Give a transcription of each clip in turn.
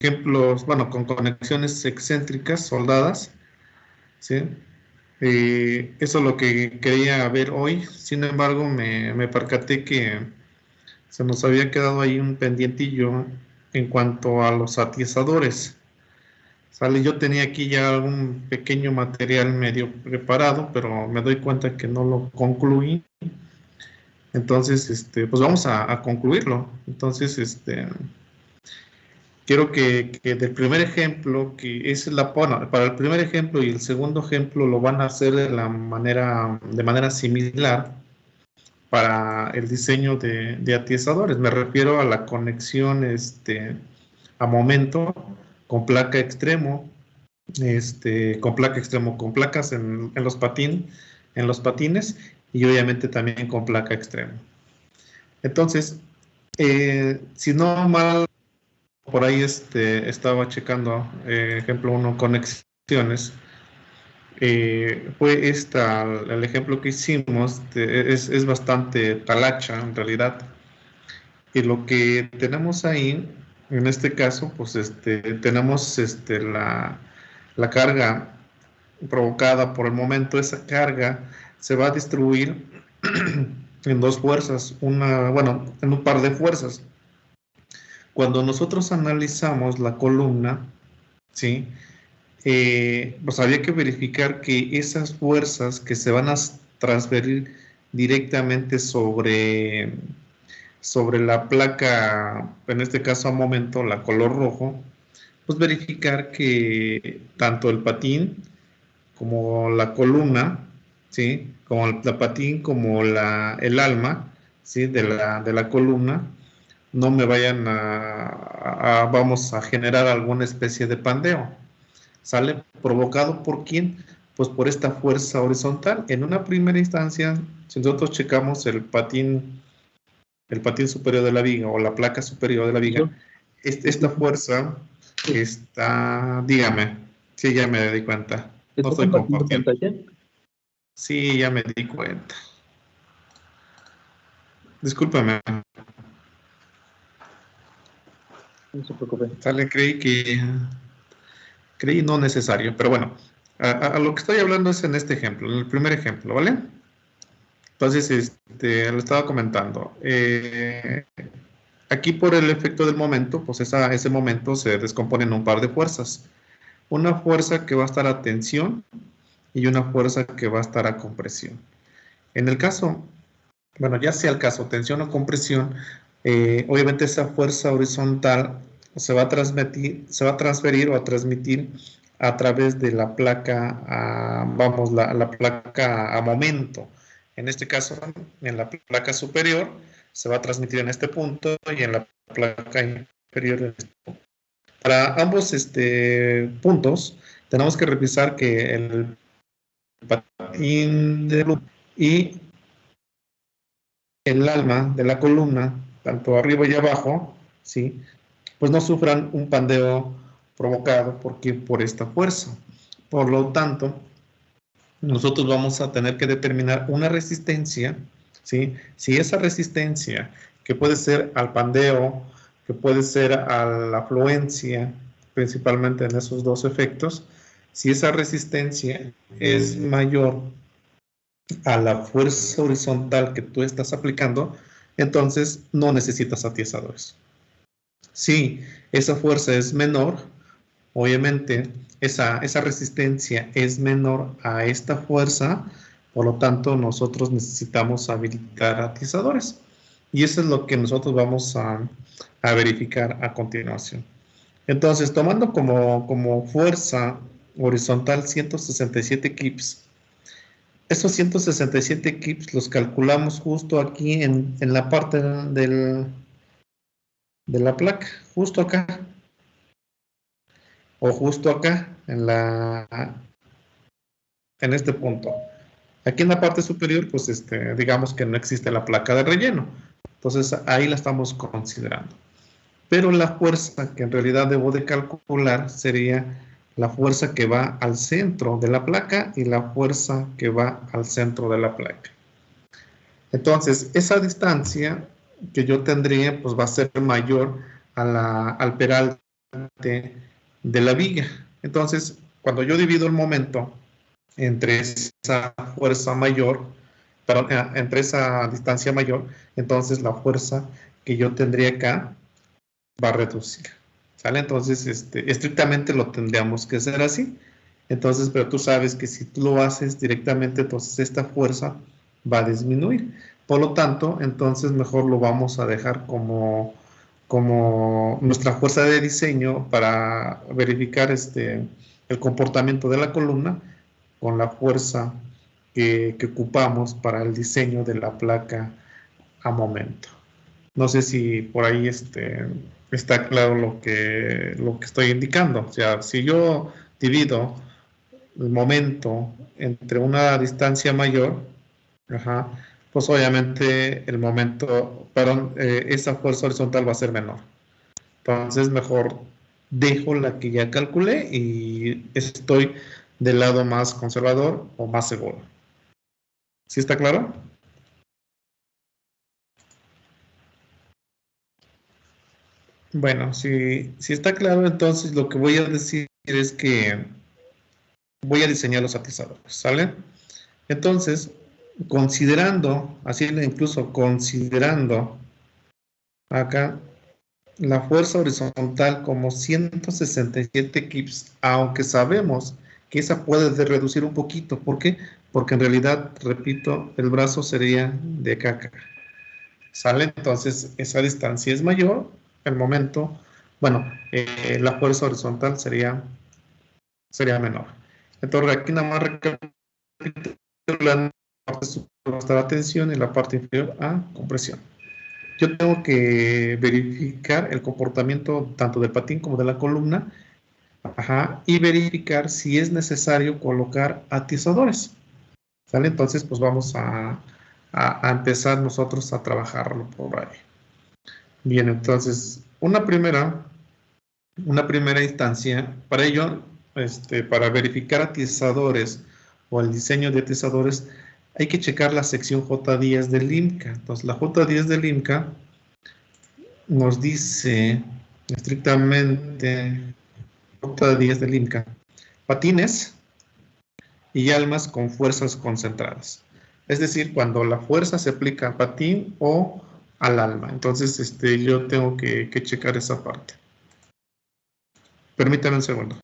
ejemplos, bueno, con conexiones excéntricas soldadas, ¿sí? Eso es lo que quería ver hoy. Sin embargo, me percaté que se nos había quedado ahí un pendientillo en cuanto a los atiesadores. Sale, yo tenía aquí ya algún pequeño material medio preparado, pero me doy cuenta que no lo concluí. Entonces, pues vamos a concluirlo. Entonces, quiero que del primer ejemplo, que es bueno, para el primer ejemplo y el segundo ejemplo lo van a hacer de manera similar para el diseño de atiesadores. Me refiero a la conexión, a momento con placa extremo, con placas en los patines y obviamente también con placa extremo. Entonces, si no mal, por ahí estaba checando, ejemplo 1, conexiones. Fue el ejemplo que hicimos, es bastante talacha en realidad. Y lo que tenemos ahí, en este caso, pues tenemos la carga provocada por el momento. Esa carga se va a distribuir en dos fuerzas, bueno, en un par de fuerzas. Cuando nosotros analizamos la columna, ¿sí? Pues había que verificar que esas fuerzas que se van a transferir directamente sobre la placa, en este caso a momento la color rojo, pues verificar que tanto el patín como la columna, ¿sí? Como el patín como el alma, ¿sí? De la columna, no me vayan vamos a generar alguna especie de pandeo. ¿Sale? ¿Provocado por quién? Pues por esta fuerza horizontal. En una primera instancia, si nosotros checamos el patín superior de la viga o la placa superior de la viga, esta fuerza está, dígame, sí, ya me di cuenta, no ¿Está estoy compartiendo compartiendo. pantalla? Sí, ya me di cuenta. Discúlpame. No se preocupe. Sale, creí no necesario, pero bueno, a lo que estoy hablando es en este ejemplo, en el primer ejemplo, ¿vale? Entonces, lo estaba comentando. Aquí por el efecto del momento, pues ese momento se descompone en un par de fuerzas. Una fuerza que va a estar a tensión y una fuerza que va a estar a compresión. En el caso, bueno, ya sea el caso, tensión o compresión, obviamente esa fuerza horizontal se va a transferir o a transmitir a través de la placa, la placa a momento. En este caso, en la placa superior se va a transmitir en este punto y en la placa inferior en este punto. Para ambos puntos, tenemos que revisar que el patín de luz y el alma de la columna, tanto arriba y abajo, ¿sí? Pues no sufran un pandeo provocado por esta fuerza. Por lo tanto, nosotros vamos a tener que determinar una resistencia, ¿sí? Si esa resistencia, que puede ser al pandeo, que puede ser a la afluencia, principalmente en esos dos efectos, si esa resistencia es mayor a la fuerza horizontal que tú estás aplicando, entonces no necesitas atiesadores. Si esa fuerza es menor, obviamente esa resistencia es menor a esta fuerza, por lo tanto nosotros necesitamos habilitar atiesadores. Y eso es lo que nosotros vamos a verificar a continuación. Entonces, tomando como fuerza horizontal 167 kips, esos 167 kips los calculamos justo aquí en la parte de la placa, justo acá, o justo acá, en este punto. Aquí en la parte superior, pues digamos que no existe la placa de relleno. Entonces ahí la estamos considerando. Pero la fuerza que en realidad debo de calcular sería la fuerza que va al centro de la placa y la fuerza que va al centro de la placa. Entonces, esa distancia que yo tendría, pues va a ser mayor al peralte de la viga. Entonces, cuando yo divido el momento entre esa fuerza mayor, perdón, entre esa distancia mayor, entonces la fuerza que yo tendría acá va a reducir. ¿Sale? Entonces, estrictamente lo tendríamos que hacer así. Entonces, pero tú sabes que si tú lo haces directamente, entonces esta fuerza va a disminuir. Por lo tanto, entonces mejor lo vamos a dejar como nuestra fuerza de diseño para verificar el comportamiento de la columna con la fuerza que ocupamos para el diseño de la placa a momento. No sé si por ahí está claro lo que estoy indicando. O sea, si yo divido el momento entre una distancia mayor, ajá, pues obviamente el momento, perdón, esa fuerza horizontal va a ser menor. Entonces mejor dejo la que ya calculé y estoy del lado más conservador o más seguro. ¿Sí está claro? Bueno, si está claro, entonces lo que voy a decir es que voy a diseñar los atizadores, ¿sale? Entonces, considerando, así incluso considerando acá la fuerza horizontal como 167 kips, aunque sabemos que esa puede reducir un poquito. ¿Por qué? Porque en realidad, repito, el brazo sería de acá a acá. ¿Sale? Entonces, esa distancia es mayor. El momento, bueno, la fuerza horizontal sería menor. Entonces, aquí nada más recapitulando, la parte superior está la tensión y la parte inferior a compresión. Yo tengo que verificar el comportamiento tanto del patín como de la columna, ajá, y verificar si es necesario colocar atizadores. ¿Sale? Entonces, pues vamos a empezar nosotros a trabajarlo por ahí. Bien, entonces, una primera instancia, para ello, para verificar atizadores o el diseño de atizadores, hay que checar la sección J10 del IMCA. Entonces, la J10 del IMCA nos dice estrictamente J10 del IMCA, patines y almas con fuerzas concentradas. Es decir, cuando la fuerza se aplica al patín o al alma. Entonces, yo tengo que checar esa parte. Permítanme un segundo.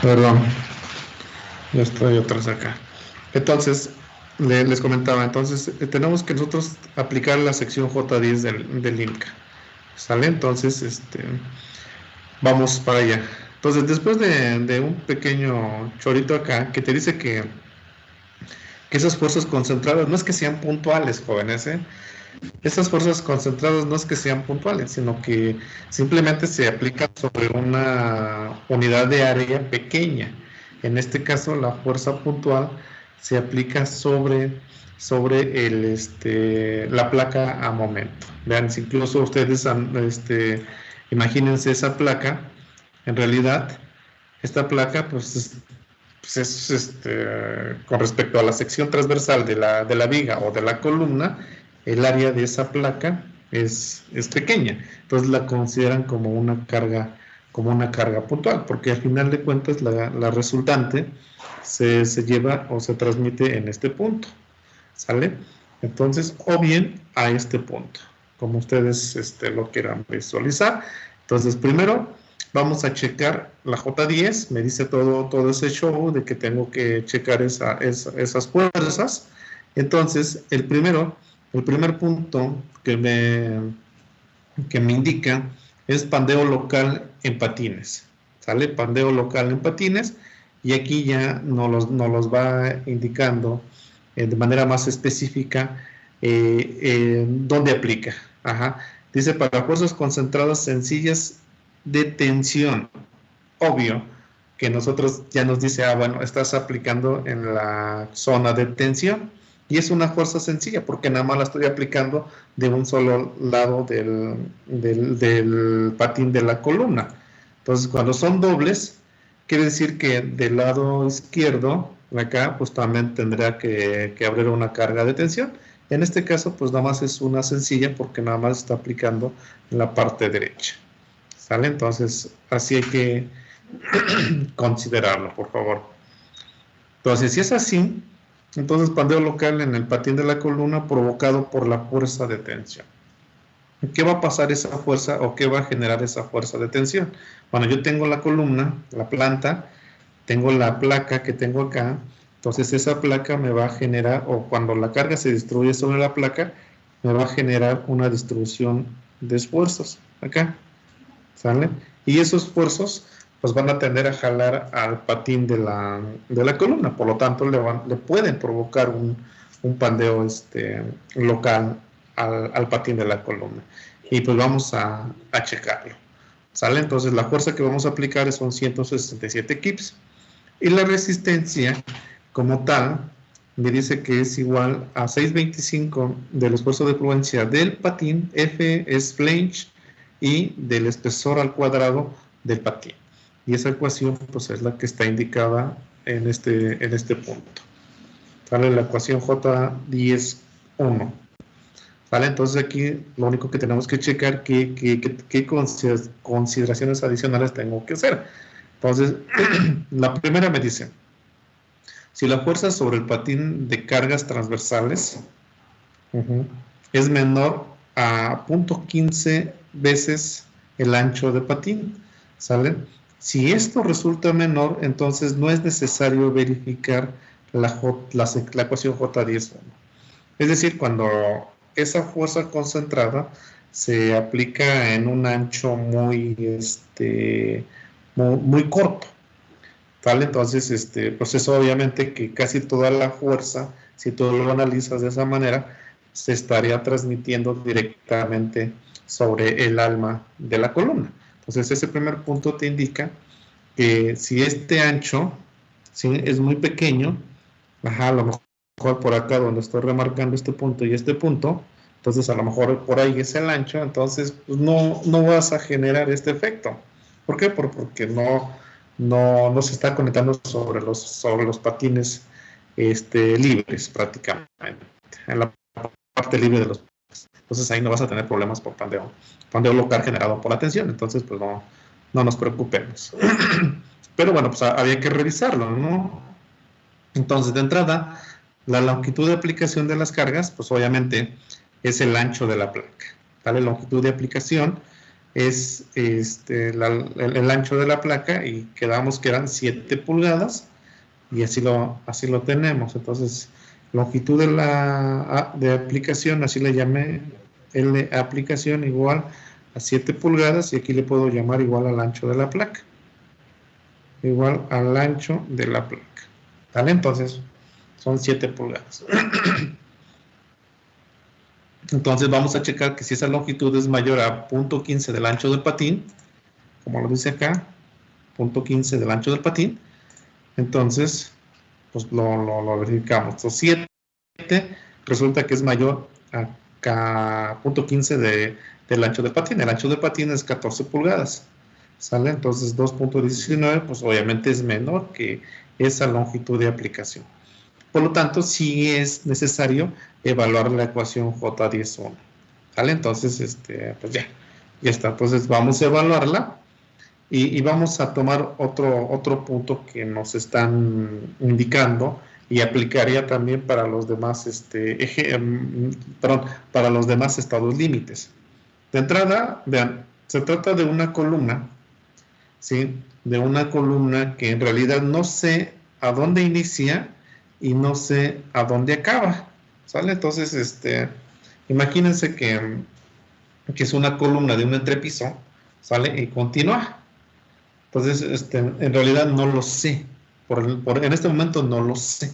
Perdón, ya estoy otra vez acá. Entonces, les comentaba, entonces tenemos que nosotros aplicar la sección J10 del IMCA. ¿Sale? Entonces, vamos para allá. Entonces, después de un pequeño chorito acá, que te dice que esas fuerzas concentradas no es que sean puntuales, jóvenes, ¿eh? Esas fuerzas concentradas no es que sean puntuales, sino que simplemente se aplican sobre una unidad de área pequeña. En este caso, la fuerza puntual se aplica sobre la placa a momento. Vean, si incluso ustedes imagínense esa placa, en realidad, esta placa, pues con respecto a la sección transversal de la viga o de la columna, el área de esa placa es pequeña. Entonces la consideran como una carga puntual, porque al final de cuentas la resultante se lleva o se transmite en este punto. ¿Sale? Entonces, o bien a este punto, como ustedes lo quieran visualizar. Entonces, primero vamos a checar la J10, me dice todo ese show de que tengo que checar esas fuerzas. Entonces, el primer punto que me indica es pandeo local en patines. ¿Sale? Pandeo local en patines. Y aquí ya nos los va indicando de manera más específica dónde aplica. Ajá. Dice para fuerzas concentradas sencillas de tensión. Obvio, que nosotros ya nos dice, bueno, estás aplicando en la zona de tensión. Y es una fuerza sencilla, porque nada más la estoy aplicando de un solo lado del patín de la columna. Entonces, cuando son dobles, quiere decir que del lado izquierdo, acá, pues también tendrá que haber una carga de tensión. En este caso, pues nada más es una sencilla, porque nada más está aplicando en la parte derecha. ¿Sale? Entonces, así hay que considerarlo, por favor. Entonces, si es así, entonces pandeo local en el patín de la columna provocado por la fuerza de tensión. ¿Qué va a pasar esa fuerza o qué va a generar esa fuerza de tensión? Bueno, yo tengo la columna, la planta, tengo la placa que tengo acá, entonces esa placa me va a generar, o cuando la carga se distribuye sobre la placa, me va a generar una distribución de esfuerzos acá, ¿sale? Y esos esfuerzos pues van a tender a jalar al patín de la columna, por lo tanto le pueden provocar un pandeo local al patín de la columna. Y pues vamos a checarlo, ¿sale? Entonces la fuerza que vamos a aplicar son 167 kips, y la resistencia como tal me dice que es igual a 625 del esfuerzo de fluencia del patín, F es flange, y del espesor al cuadrado del patín. Y esa ecuación pues es la que está indicada en este punto. ¿Sale? La ecuación J10.1. ¿Vale? Entonces aquí lo único que tenemos que checar qué consideraciones adicionales tengo que hacer. Entonces, la primera me dice, si la fuerza sobre el patín de cargas transversales es menor a 0.15 veces el ancho de patín, ¿sale? Si esto resulta menor, entonces no es necesario verificar la ecuación J10.1. Es decir, cuando esa fuerza concentrada se aplica en un ancho muy corto, ¿vale? Entonces, pues eso obviamente que casi toda la fuerza, si tú lo analizas de esa manera, se estaría transmitiendo directamente sobre el alma de la columna. Entonces, ese primer punto te indica que si este ancho, ¿sí?, es muy pequeño, a lo mejor por acá donde estoy remarcando este punto y este punto, entonces a lo mejor por ahí es el ancho, entonces pues no vas a generar este efecto. ¿Por qué? Porque no se está conectando sobre los patines libres prácticamente, en la parte libre de los patines. Entonces ahí no vas a tener problemas por pandeo local generado por la tensión, entonces pues no nos preocupemos. Pero bueno, pues había que revisarlo, ¿no? Entonces, de entrada, la longitud de aplicación de las cargas, pues obviamente es el ancho de la placa, ¿vale? La longitud de aplicación es el ancho de la placa, y quedamos que eran 7 pulgadas, y así lo tenemos. Entonces, longitud de aplicación, así le llamé, L aplicación igual a 7 pulgadas, y aquí le puedo llamar igual al ancho de la placa. Igual al ancho de la placa. ¿Vale? Entonces, son 7 pulgadas. Entonces, vamos a checar que si esa longitud es mayor a 0.15 del ancho del patín, como lo dice acá, 0.15 del ancho del patín, entonces, pues lo verificamos. Entonces, 7 resulta que es mayor a 0.15 del ancho del patín. El ancho del patín es 14 pulgadas. ¿Sale? Entonces 2.19 pues obviamente es menor que esa longitud de aplicación. Por lo tanto, sí es necesario evaluar la ecuación J10.1. ¿Vale? Entonces, pues ya está. Entonces vamos a evaluarla, y vamos a tomar otro punto que nos están indicando, y aplicaría también para los demás, para los demás estados límites. De entrada, vean, se trata de una columna, ¿sí? De una columna que en realidad no sé a dónde inicia y no sé a dónde acaba, ¿sale? Entonces, imagínense que es una columna de un entrepiso, ¿sale? Y continúa. Entonces, en realidad no lo sé. En este momento no lo sé,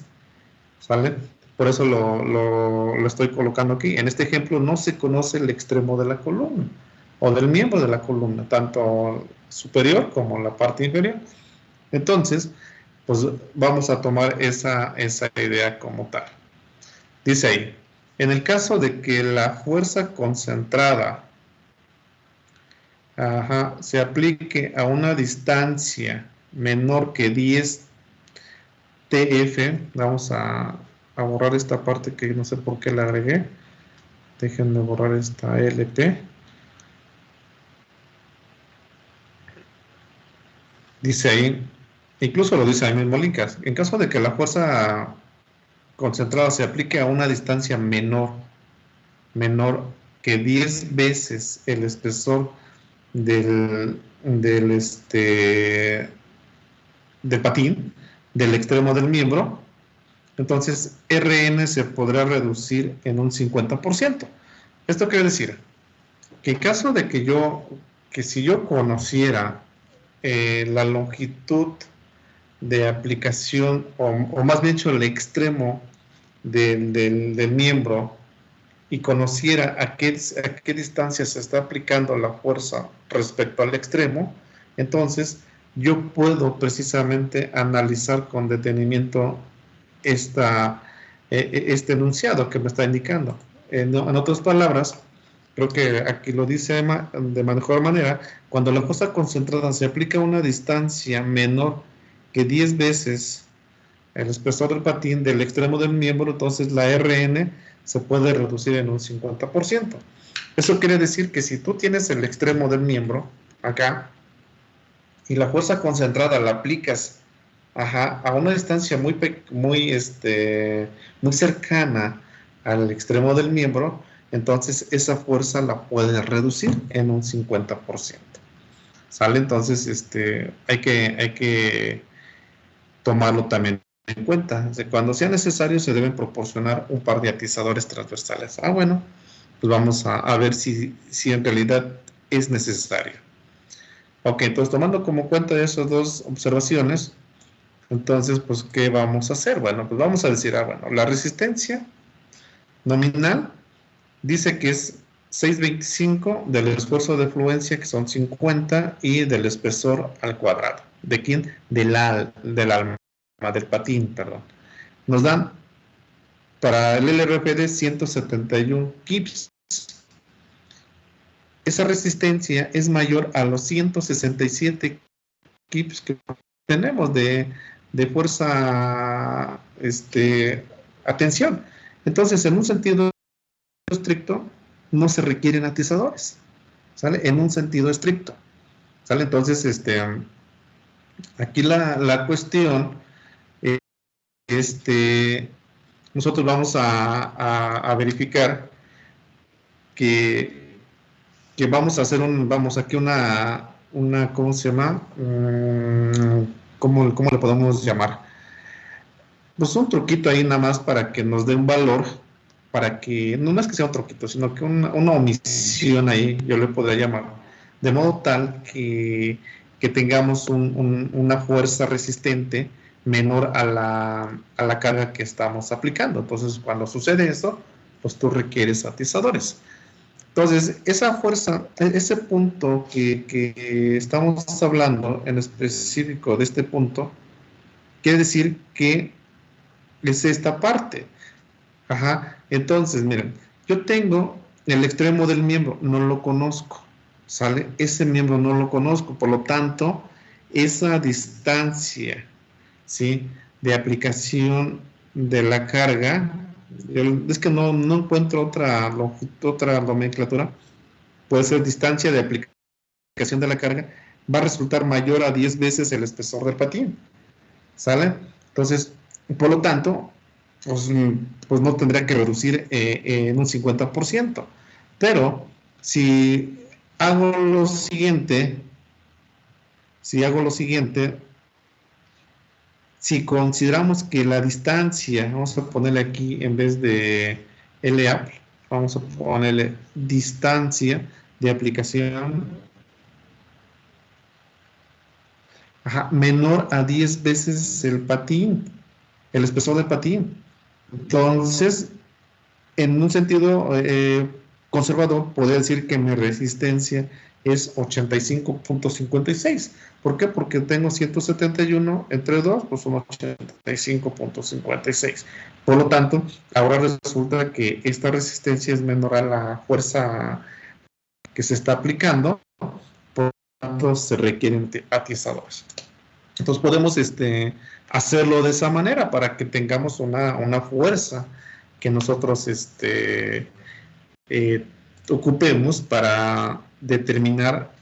¿sale? Por eso lo estoy colocando aquí. En este ejemplo no se conoce el extremo de la columna o del miembro de la columna, tanto superior como la parte inferior. Entonces, pues vamos a tomar esa idea como tal. Dice ahí, en el caso de que la fuerza concentrada se aplique a una distancia menor que 10 TF, vamos a borrar esta parte que no sé por qué la agregué. Déjenme borrar esta LP. Dice ahí, incluso lo dice ahí mismo Lincas, en caso de que la fuerza concentrada se aplique a una distancia menor que 10 veces el espesor del patín, del extremo del miembro, entonces Rn se podrá reducir en un 50%. Esto quiere decir que en caso de que si yo conociera la longitud de aplicación, o más bien dicho, el extremo del miembro, y conociera a qué distancia se está aplicando la fuerza respecto al extremo, entonces yo puedo precisamente analizar con detenimiento este enunciado que me está indicando. En otras palabras, creo que aquí lo dice de mejor manera, cuando la fuerza concentrada se aplica a una distancia menor que 10 veces el espesor del patín del extremo del miembro, entonces la Rn se puede reducir en un 50%. Eso quiere decir que si tú tienes el extremo del miembro acá y la fuerza concentrada la aplicas a una distancia muy cercana al extremo del miembro, entonces esa fuerza la puedes reducir en un 50%. ¿Sale? Entonces hay que tomarlo también en cuenta. Cuando sea necesario se deben proporcionar un par de atizadores transversales. Bueno, pues vamos a ver si en realidad es necesario. Ok, entonces tomando como cuenta esas dos observaciones, entonces, pues, ¿qué vamos a hacer? Bueno, pues vamos a decir, bueno, la resistencia nominal dice que es 625 del esfuerzo de fluencia, que son 50, y del espesor al cuadrado. ¿De quién? Del patín, perdón. Nos dan para el LRPD 171 kips. Esa resistencia es mayor a los 167 kips que tenemos de fuerza, atención. Entonces, en un sentido estricto, no se requieren atizadores, ¿sale? En un sentido estricto, ¿sale? Entonces, aquí la cuestión, nosotros vamos a verificar que vamos a hacer aquí una ¿cómo se llama? ¿Cómo le podemos llamar? Pues un truquito ahí nada más para que nos dé un valor, para que, no es que sea un truquito, sino que una omisión ahí, yo le podría llamar, de modo tal que tengamos una fuerza resistente menor a la carga que estamos aplicando. Entonces, cuando sucede esto, pues tú requieres atizadores. Entonces, esa fuerza, ese punto que estamos hablando en específico de este punto, quiere decir que es esta parte. Entonces, miren, yo tengo el extremo del miembro, no lo conozco, ¿sale? Ese miembro no lo conozco, por lo tanto, esa distancia, ¿sí?, de aplicación de la carga, es que no encuentro otra nomenclatura, puede ser distancia de aplicación de la carga, va a resultar mayor a 10 veces el espesor del patín, ¿sale? Entonces, por lo tanto, pues no tendría que reducir en un 50%. Pero si hago lo siguiente, si consideramos que la distancia, vamos a ponerle aquí en vez de LA, vamos a ponerle distancia de aplicación menor a 10 veces el patín, el espesor del patín. Entonces, en un sentido conservador, podría decir que mi resistencia es 85.56. ¿Por qué? Porque tengo 171 entre 2, pues son 85.56. Por lo tanto, ahora resulta que esta resistencia es menor a la fuerza que se está aplicando, por lo tanto se requieren atizadores. Entonces podemos hacerlo de esa manera para que tengamos una fuerza que nosotros ocupemos para determinar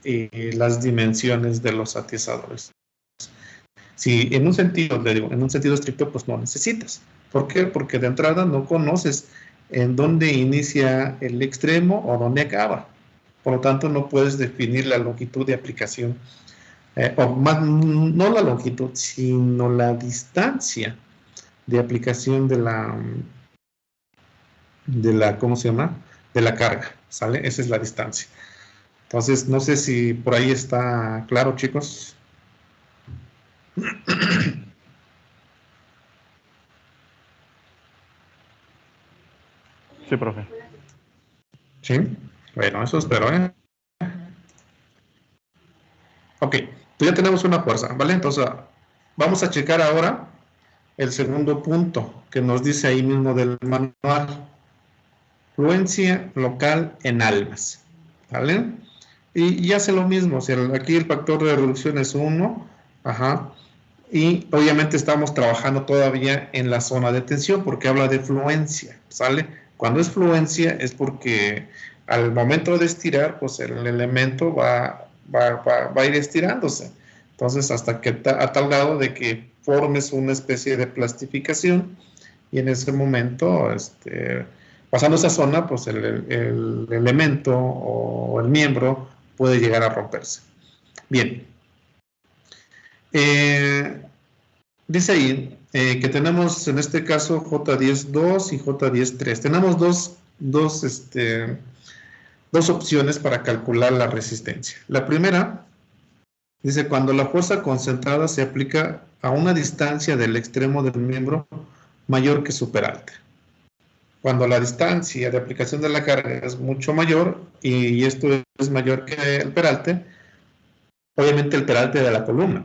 las dimensiones de los atizadores. Si en un sentido, le digo, en un sentido estricto, pues no necesitas. ¿Por qué? Porque de entrada no conoces en dónde inicia el extremo o dónde acaba. Por lo tanto, no puedes definir la longitud de aplicación. O más, no la longitud, sino la distancia de aplicación de la, ¿cómo se llama? De la carga, ¿sale? Esa es la distancia. Entonces, no sé si por ahí está claro, chicos. Sí, profe. Sí, bueno, eso espero, ¿eh? Ok, pues ya tenemos una fuerza, ¿vale? Entonces, vamos a checar ahora el segundo punto que nos dice ahí mismo del manual. Fluencia local en almas, ¿vale? Y hace lo mismo, o sea, aquí el factor de reducción es 1, ajá, y obviamente estamos trabajando todavía en la zona de tensión porque habla de fluencia, ¿sale? Cuando es fluencia es porque al momento de estirar, pues el elemento va a ir estirándose. Entonces, hasta que a tal grado de que formes una especie de plastificación y en ese momento, pasando esa zona, pues el elemento o el miembro puede llegar a romperse. Bien. Dice ahí que tenemos en este caso J10.2 y J10.3. Tenemos dos opciones para calcular la resistencia. La primera dice cuando la fuerza concentrada se aplica a una distancia del extremo del miembro mayor que su peralte. Cuando la distancia de aplicación de la carga es mucho mayor y esto es mayor que el peralte, obviamente el peralte de la columna.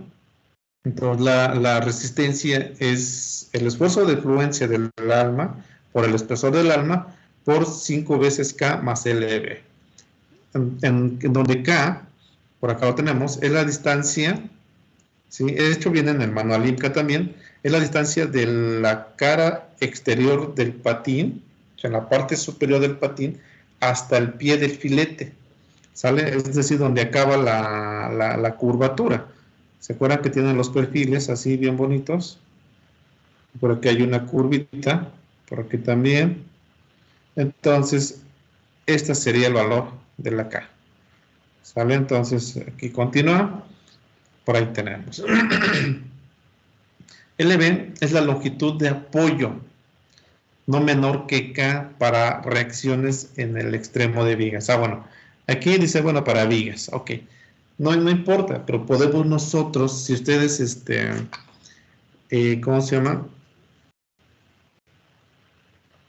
Entonces la resistencia es el esfuerzo de fluencia del alma por el espesor del alma por 5 veces K más LB. En donde K, por acá lo tenemos, es la distancia, ¿sí? De hecho viene en el manual IMCA también, es la distancia de la cara exterior del patín, o sea, en la parte superior del patín, hasta el pie del filete, ¿sale? Es decir, donde acaba la curvatura. ¿Se acuerdan que tienen los perfiles así bien bonitos? Por aquí hay una curvita, por aquí también. Entonces, este sería el valor de la K. ¿Sale? Entonces, aquí continúa. Por ahí tenemos. LB es la longitud de apoyo, no menor que K para reacciones en el extremo de vigas. Bueno, aquí dice, bueno, para vigas, ok. No importa, pero podemos nosotros, si ustedes, ¿cómo se llama?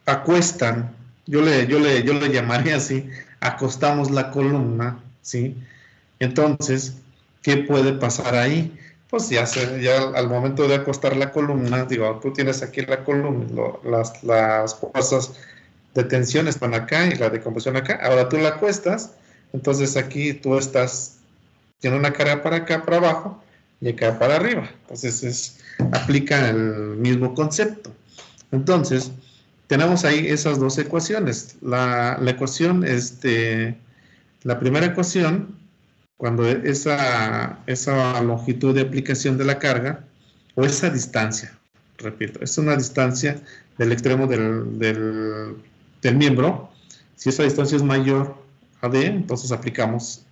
Acuestan, yo le llamaría así, acostamos la columna, ¿sí? Entonces, ¿qué puede pasar ahí? Pues ya al momento de acostar la columna, digo, tú tienes aquí la columna, las fuerzas de tensión están acá y la de compresión acá, ahora tú la acuestas, entonces aquí tú estás, tiene una carga para acá, para abajo, y acá para arriba, entonces aplica el mismo concepto. Entonces, tenemos ahí esas dos ecuaciones. La ecuación, la primera ecuación, cuando esa longitud de aplicación de la carga, o esa distancia, repito, es una distancia del extremo del miembro. Si esa distancia es mayor a D, entonces aplicamos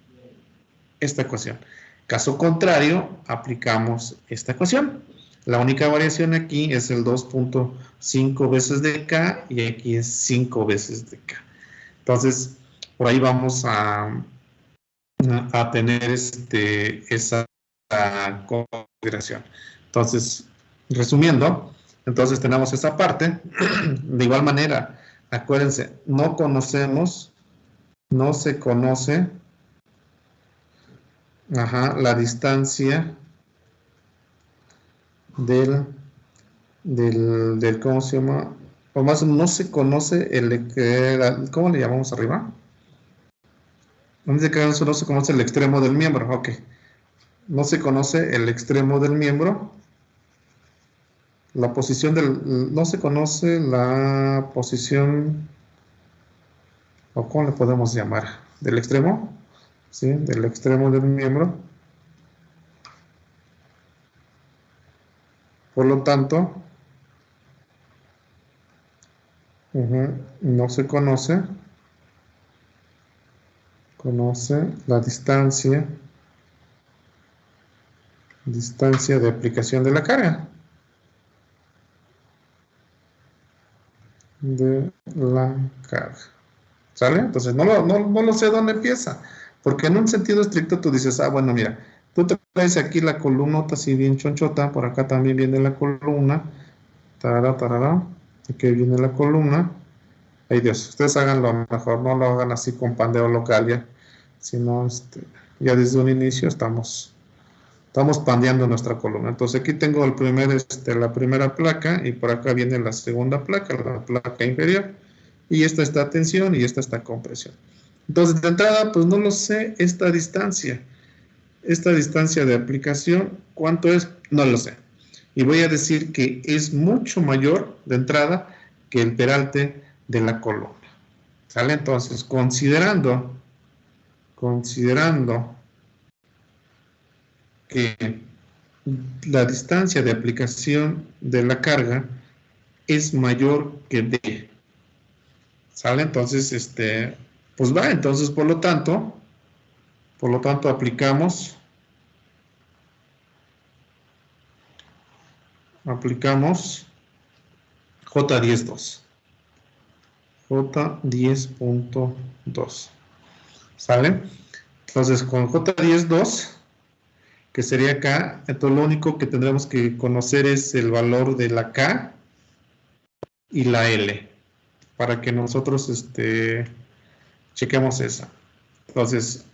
esta ecuación. Caso contrario, aplicamos esta ecuación. La única variación aquí es el 2.5 veces de K y aquí es 5 veces de K. Entonces, por ahí vamos a tener esa configuración. Entonces, resumiendo, entonces tenemos esa parte. De igual manera, acuérdense, no se conoce Ajá, la distancia del, ¿cómo se llama? O más, no se conoce ¿cómo le llamamos arriba? En este caso no se conoce el extremo del miembro, ok. No se conoce el extremo del miembro, la posición no se conoce la posición, o ¿cómo le podemos llamar? Del extremo, ¿sí? Del extremo del miembro. Por lo tanto, no se conoce la distancia de aplicación de la carga. ¿Sale? Entonces no lo sé dónde empieza. Porque en un sentido estricto tú dices, bueno, mira, tú traes aquí la columnota así bien chonchota, por acá también viene la columna, tarara, aquí viene la columna. Ay Dios, ustedes háganlo mejor, no lo hagan así con pandeo local ya, sino ya desde un inicio estamos pandeando nuestra columna. Entonces aquí tengo la primera placa y por acá viene la segunda placa, la placa inferior, y esta está tensión y esta está compresión. Entonces de entrada pues no lo sé esta distancia de aplicación, ¿cuánto es? No lo sé. Y voy a decir que es mucho mayor de entrada que el peralte de la columna. ¿Sale? Entonces considerando que la distancia de aplicación de la carga es mayor que D. ¿Sale? Entonces, pues va, entonces por lo tanto aplicamos J10.2. J10.2. ¿Sale? Entonces con J10.2, que sería K, entonces lo único que tendremos que conocer es el valor de la K y la L, para que nosotros chequemos esa. Entonces,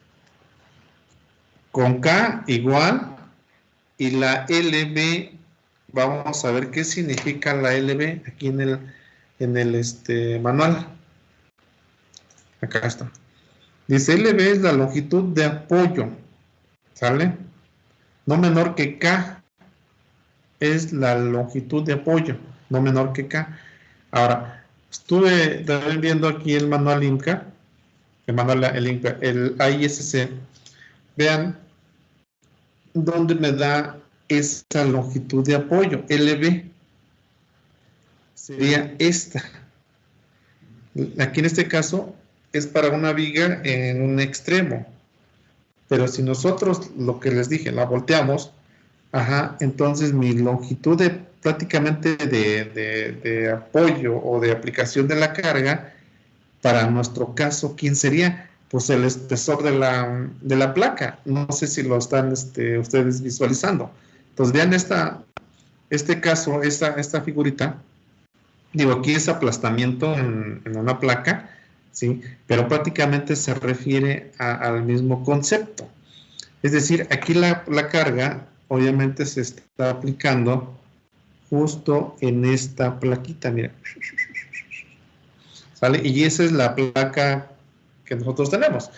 con K igual, y la LB, vamos a ver qué significa la LB aquí en el manual. Acá está. Dice, LB es la longitud de apoyo, ¿sale? No menor que K, es la longitud de apoyo, no menor que K. Ahora, estuve también viendo aquí el manual INCA, el AISC. Vean dónde me da esa longitud de apoyo, LB. Sería esta. Aquí en este caso es para una viga en un extremo. Pero si nosotros, lo que les dije, la volteamos, entonces mi longitud prácticamente de apoyo o de aplicación de la carga, para nuestro caso, ¿quién sería? Pues el espesor de la placa. No sé si lo están ustedes visualizando. Entonces vean este caso, esta figurita. Digo, aquí es aplastamiento en una placa, ¿sí? Pero prácticamente se refiere al mismo concepto. Es decir, aquí la carga obviamente se está aplicando justo en esta plaquita, mira. ¿Sale? Y esa es la placa que nosotros tenemos.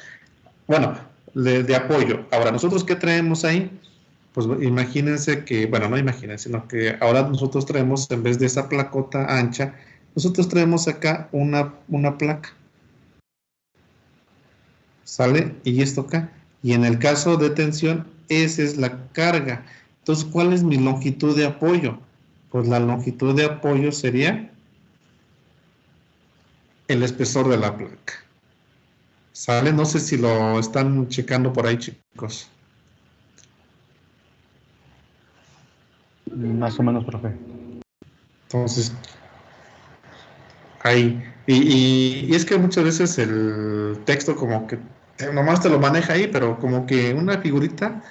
Bueno, de apoyo. Ahora, ¿nosotros qué traemos ahí? Pues imagínense que, bueno, no imagínense, sino que ahora nosotros traemos, en vez de esa placota ancha, nosotros traemos acá una placa. ¿Sale? Y esto acá. Y en el caso de tensión, esa es la carga. Entonces, ¿cuál es mi longitud de apoyo? Pues la longitud de apoyo sería el espesor de la placa. ¿Sale? No sé si lo están checando por ahí, chicos. Más o menos, profe. Entonces, ahí. Y es que muchas veces el texto como que nomás te lo maneja ahí, pero como que una figurita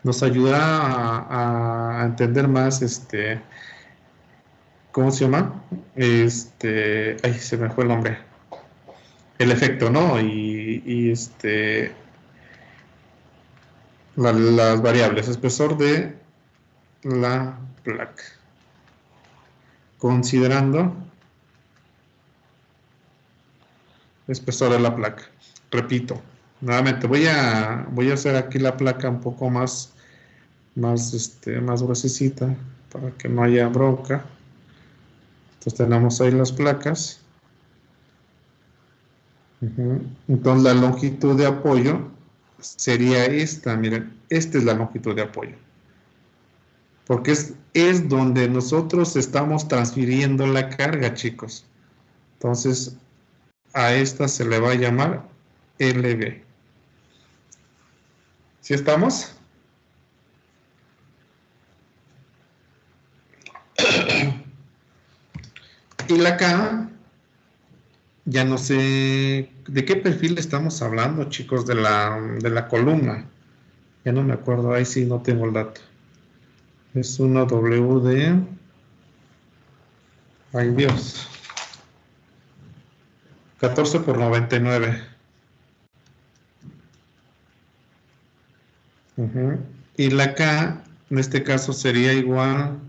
nos ayuda a entender más ¿cómo se llama? Ay, se me fue el nombre. El efecto, ¿no? Y las variables, espesor de la placa, considerando espesor de la placa. Repito, nuevamente voy a hacer aquí la placa un poco más gruesecita para que no haya bronca. Entonces tenemos ahí las placas. Entonces la longitud de apoyo sería esta, miren, esta es la longitud de apoyo. Porque es donde nosotros estamos transfiriendo la carga, chicos. Entonces, a esta se le va a llamar LB. ¿Sí estamos? Y la K, ya no sé de qué perfil estamos hablando, chicos, de la columna. Ya no me acuerdo, ahí sí no tengo el dato. Es una WD. Ay, Dios. 14 por 99. Y la K, en este caso, sería igual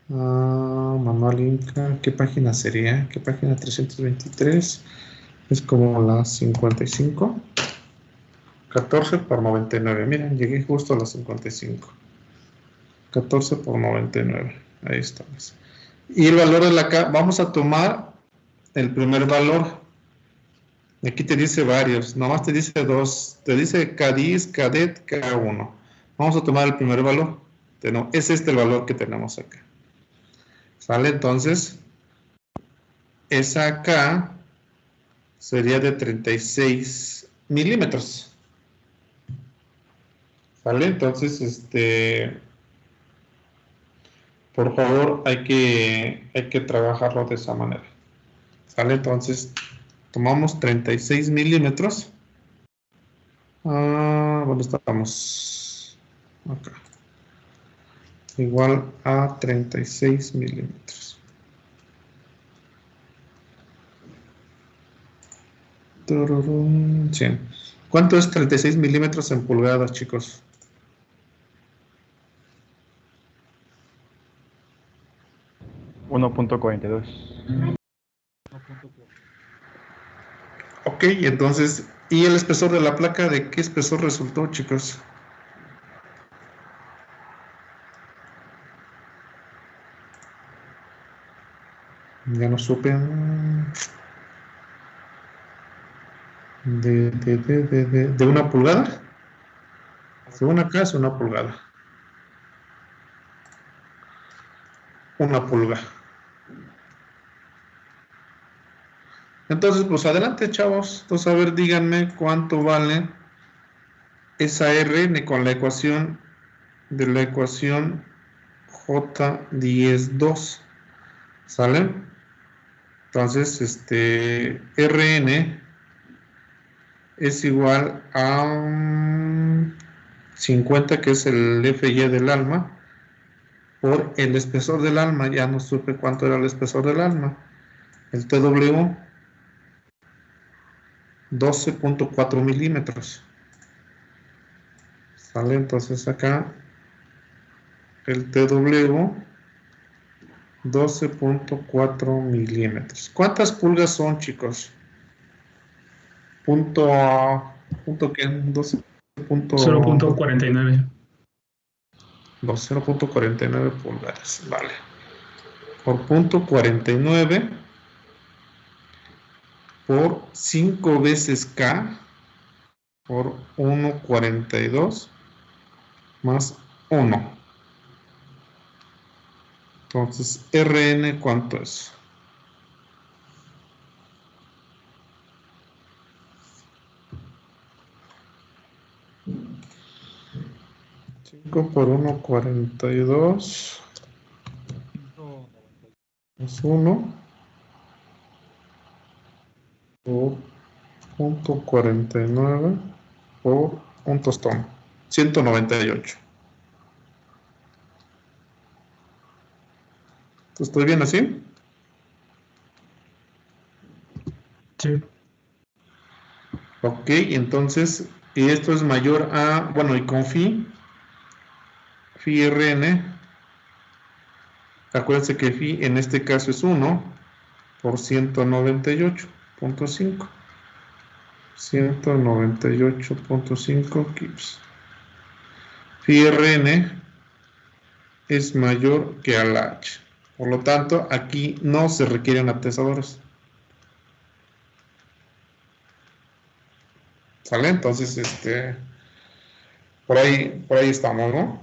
a manual Inca. ¿Qué página sería? ¿Qué página? 323. Es como la 55. 14 por 99. Miren, llegué justo a la 55. 14 por 99. Ahí estamos. Y el valor de la K, vamos a tomar el primer valor. Aquí te dice varios, nomás te dice dos, te dice K10, Cadet, K1. Vamos a tomar el primer valor. Es este el valor que tenemos acá. ¿Sale? Entonces, esa K sería de 36 milímetros. ¿Sale? Entonces, por favor, hay que trabajarlo de esa manera. ¿Sale? Entonces, tomamos 36 milímetros. ¿Dónde estamos? Acá. Igual a 36 milímetros. Sí. ¿Cuánto es 36 milímetros en pulgadas, chicos? $1.42. Ok, entonces, ¿y el espesor de la placa? ¿De qué espesor resultó, chicos? Ya no supe. ¿De una pulgada? Según acá es una pulgada. Una pulga. Entonces, pues adelante, chavos. Entonces, a ver, díganme cuánto vale esa Rn con la ecuación de la ecuación J10.2. ¿Sale? Entonces, Rn es igual a 50, que es el Fy del alma, por el espesor del alma. Ya no supe cuánto era el espesor del alma. El TW, 12.4 milímetros. ¿Sale? Entonces acá el TW, 12.4 milímetros. ¿Cuántas pulgas son, chicos? Punto ¿qué? 0.49. 0.49 pulgadas. Vale. Por punto 49 por 5 veces K por 1.42 más 1. Entonces, Rn, ¿cuánto es? 5 por 1.42 más 1 por punto 49 por un tostón. 198. ¿Estoy bien así? Sí. Ok, entonces y esto es mayor a, bueno, y con phi Rn, acuérdense que phi en este caso es 1 por 198.5. 198.5 kips. Phi Rn es mayor que al H. Por lo tanto, aquí no se requieren atesadores. ¿Sale? Entonces, por ahí estamos, ¿no?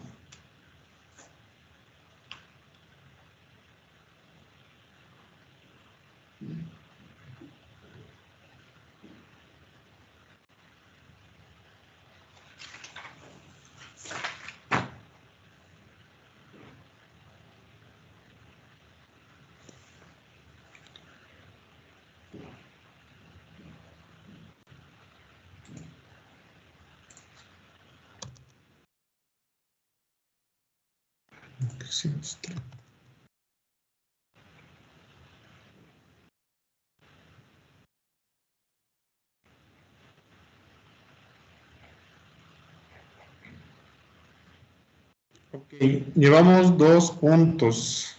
Ok, llevamos 2 puntos.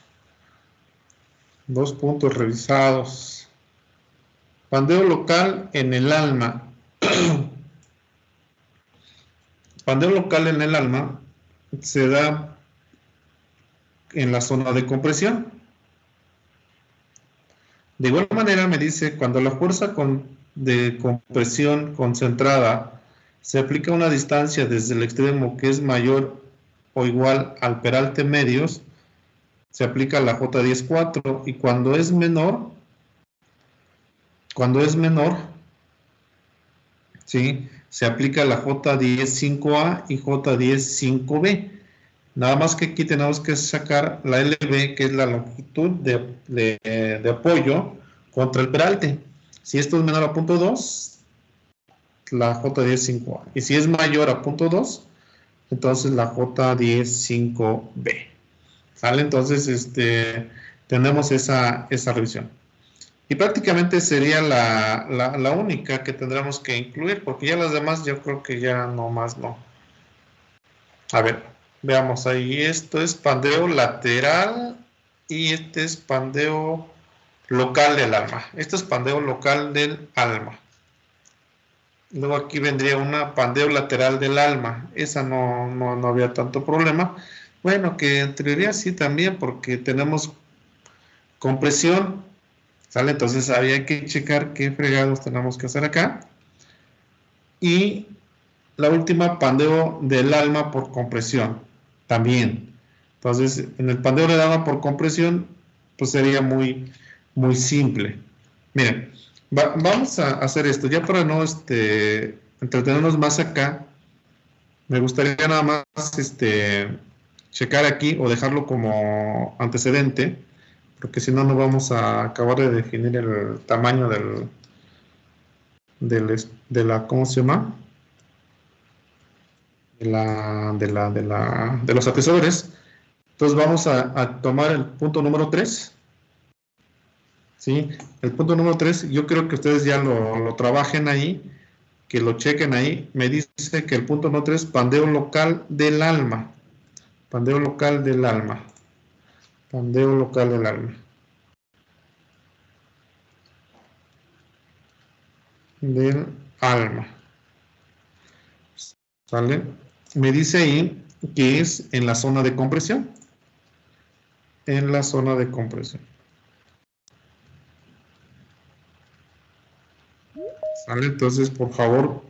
2 puntos revisados. Pandeo local en el alma. Pandeo local en el alma se da en la zona de compresión. De igual manera me dice, cuando la fuerza de compresión concentrada se aplica a una distancia desde el extremo que es mayor o igual al peralte medios, se aplica la J10.4, y cuando es menor, ¿sí?, se aplica la J10.5A y J10.5B. Nada más que aquí tenemos que sacar la LB, que es la longitud de apoyo contra el peralte. Si esto es menor a 0.2, la J10.5A. Y si es mayor a 0.2, entonces la J10.5B. ¿Sale? Entonces, tenemos esa revisión. Y prácticamente sería la única que tendremos que incluir, porque ya las demás yo creo que ya no más no. A ver, veamos ahí. Esto es pandeo lateral y este es pandeo local del alma. Esto es pandeo local del alma. Luego aquí vendría una pandeo lateral del alma. Esa no había tanto problema. Bueno, que en teoría sí también, porque tenemos compresión. ¿Sale? Entonces había que checar qué fregados tenemos que hacer acá. Y la última, pandeo del alma por compresión. También. Entonces, en el pandeo del alma por compresión, pues sería muy, muy simple. Miren, vamos a hacer esto. Ya para no entretenernos más acá, me gustaría nada más checar aquí o dejarlo como antecedente, porque si no, no vamos a acabar de definir el tamaño de la, ¿cómo se llama? De los atesadores. Entonces vamos a tomar el punto número 3. ¿Sí? El punto número 3, yo creo que ustedes ya lo trabajen ahí, que lo chequen ahí. Me dice que el punto número 3, pandeo local del alma. Pandeo local del alma. Pandeo local del alma. Del alma. ¿Sale? Me dice ahí que es en la zona de compresión. En la zona de compresión. ¿Sale? Entonces, por favor,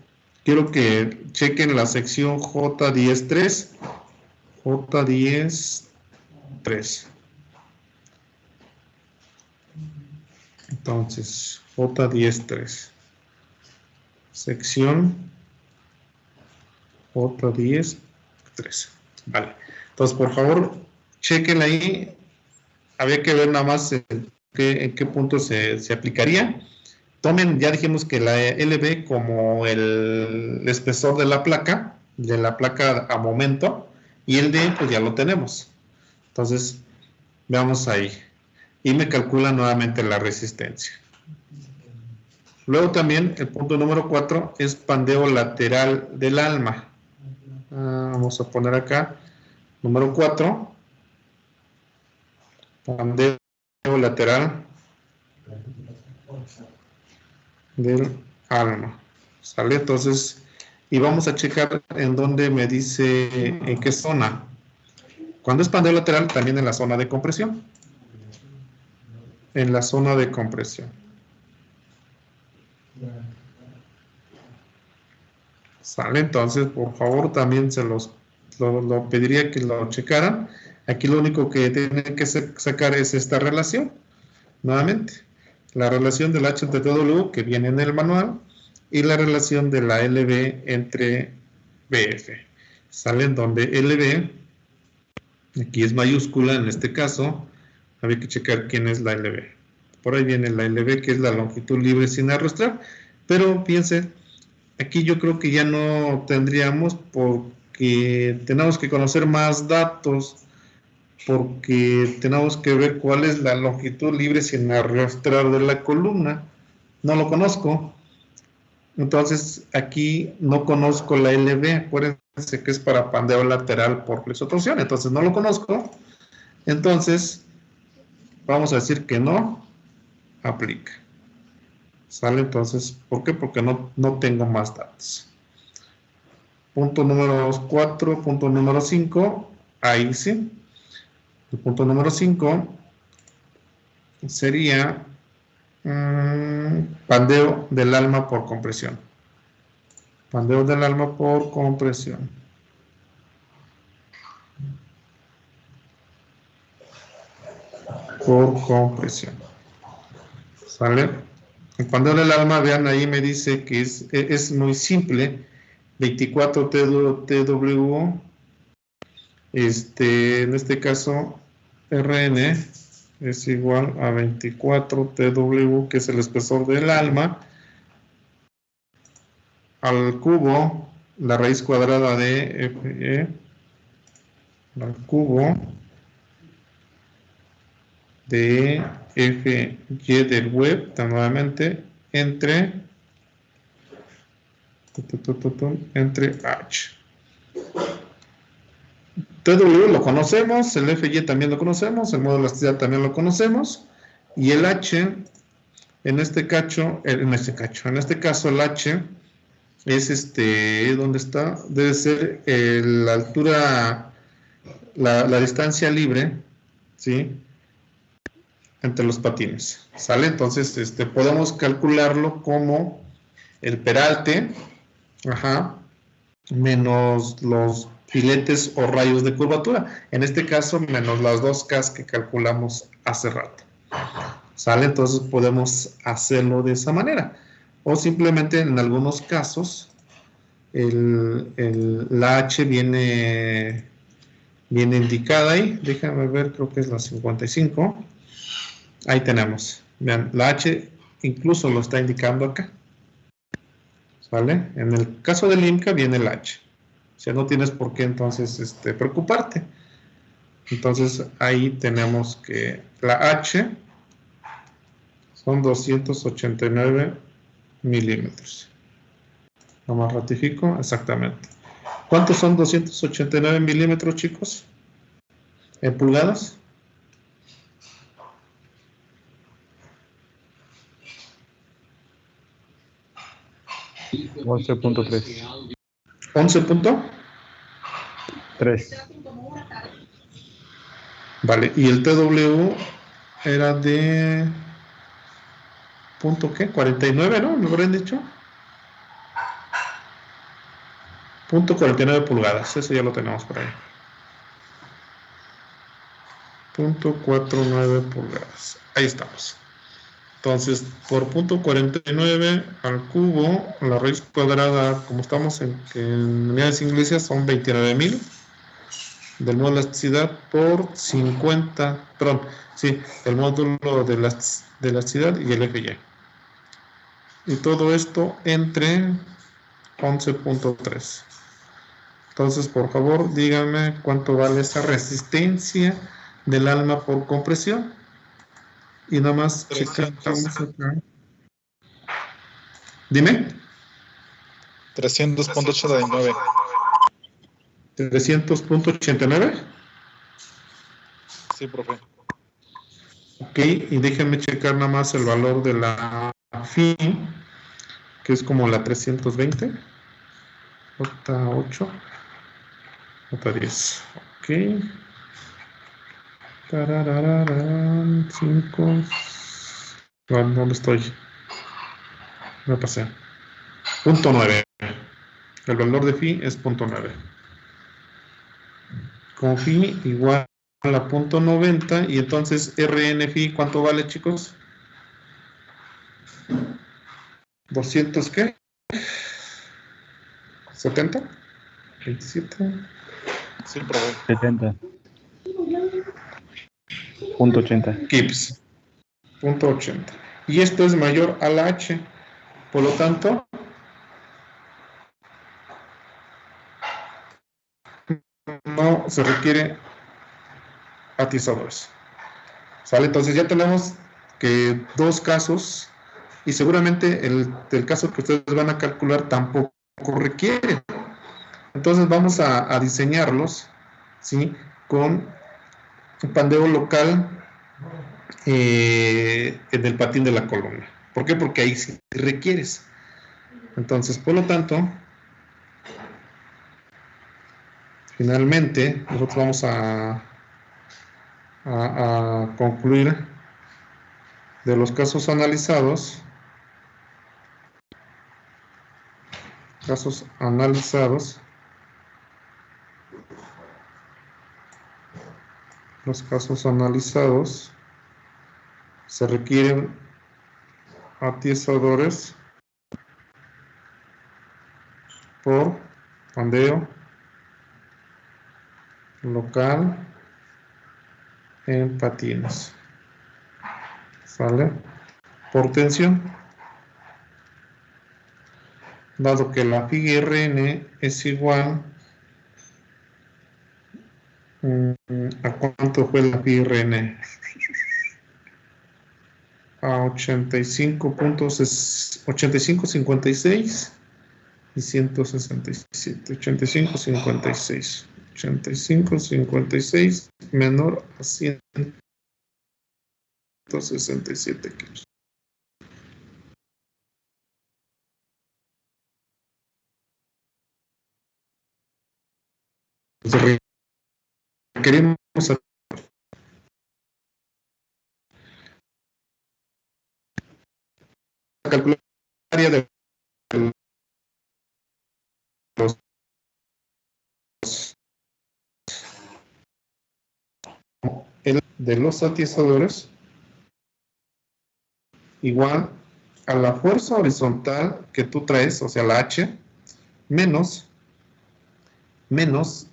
quiero que chequen la sección J10.3. J10.3. Entonces, J10.3. Sección J10.3. Vale. Entonces, por favor, chequen ahí. Había que ver nada más en qué punto se aplicaría. Tomen, ya dijimos que la LB como el espesor de la placa a momento, y el D pues ya lo tenemos. Entonces, veamos ahí. Y me calcula nuevamente la resistencia. Luego también el punto número 4 es pandeo lateral del alma. Vamos a poner acá, número 4, pandeo lateral del alma. ¿Sale? Entonces, y vamos a checar en dónde me dice en qué zona. Cuando es pandeo lateral, también en la zona de compresión. En la zona de compresión. ¿Sale? Entonces, por favor, también se lo pediría que lo checaran. Aquí lo único que tienen que sacar es esta relación. Nuevamente, la relación del H entre TW que viene en el manual y la relación de la LB entre BF. Salen donde LB, aquí es mayúscula en este caso, había que checar quién es la LB. Por ahí viene la LB, que es la longitud libre sin arrastrar, pero piensen, aquí yo creo que ya no tendríamos porque tenemos que conocer más datos, porque tenemos que ver cuál es la longitud libre sin arrastrar de la columna. No lo conozco. Entonces, aquí no conozco la LB. Acuérdense que es para pandeo lateral por flexotorsión. Entonces, no lo conozco. Entonces, vamos a decir que no aplica. ¿Sale? Entonces, ¿por qué? Porque no tengo más datos. Punto número 4, punto número 5. Ahí sí. El punto número 5 sería pandeo del alma por compresión. Pandeo del alma por compresión. Por compresión. ¿Sale? El pandeo del alma, vean ahí me dice que es muy simple. 24 TW. En este caso, Rn es igual a 24 TW, que es el espesor del alma, al cubo, la raíz cuadrada de Fe, al cubo de Fy del web, nuevamente, entre H. TW lo conocemos, el Fy también lo conocemos, el modo de elasticidad también lo conocemos, y el H, en este caso el H es ¿dónde está? Debe ser la altura, la distancia libre, ¿sí? Entre los patines, ¿sale? Entonces, podemos calcularlo como el peralte, menos los filetes o rayos de curvatura. En este caso, menos las 2K que calculamos hace rato. ¿Sale? Entonces podemos hacerlo de esa manera. O simplemente en algunos casos, la H viene indicada ahí. Déjame ver, creo que es la 55. Ahí tenemos. Vean, la H incluso lo está indicando acá. ¿Vale? En el caso del IMCA viene el H. O sea, no tienes por qué entonces preocuparte. Entonces ahí tenemos que la H son 289 milímetros. Nomás ratifico, exactamente. ¿Cuántos son 289 milímetros, chicos? ¿En pulgadas? $11.3. 11.3. Vale, y el TW era de punto ¿qué? 49, ¿no? ¿Me habrán dicho? Punto 49 pulgadas, eso ya lo tenemos por ahí. Punto 49 pulgadas, ahí estamos. Entonces, por punto 49 al cubo, la raíz cuadrada, como estamos en unidades inglesas, son 29,000 del módulo de elasticidad por 50, perdón, sí, el módulo de elasticidad y el Fy. Y todo esto entre 11.3. Entonces, por favor, díganme cuánto vale esa resistencia del alma por compresión. Y nada más checamos acá. Dime. 300.89. 300.89. Sí, profe. Ok, y déjenme checar nada más el valor de la phi, que es como la 320. J8. J10. Ok. Tarararán, 5. ¿Dónde estoy? Me pasé. Punto 9. El valor de phi es punto 9. Con phi igual a punto 90. Y entonces Rn phi, ¿cuánto vale, chicos? 200, ¿qué? 70. 27. Sí, profe. 70. Punto 80. Kips. Punto 80. Y esto es mayor a la h. Por lo tanto, no se requiere atizadores. ¿Sale? Entonces ya tenemos que dos casos, y seguramente el caso que ustedes van a calcular tampoco requiere. Entonces vamos a diseñarlos, ¿sí? Con un pandeo local en el patín de la columna. ¿Por qué? Porque ahí sí requieres. Entonces, por lo tanto, finalmente, nosotros vamos a concluir de los casos analizados. Los casos analizados se requieren atizadores por pandeo local en patines. ¿Sale? Por tensión. Dado que la phi Rn es igual ¿a cuánto fue la phi Rn? A 85.56 y 167. 85.56. 85.56 menor a 167 kilos. Entonces, requerimos calcular el área de los atizadores igual a la fuerza horizontal que tú traes, o sea, la H, menos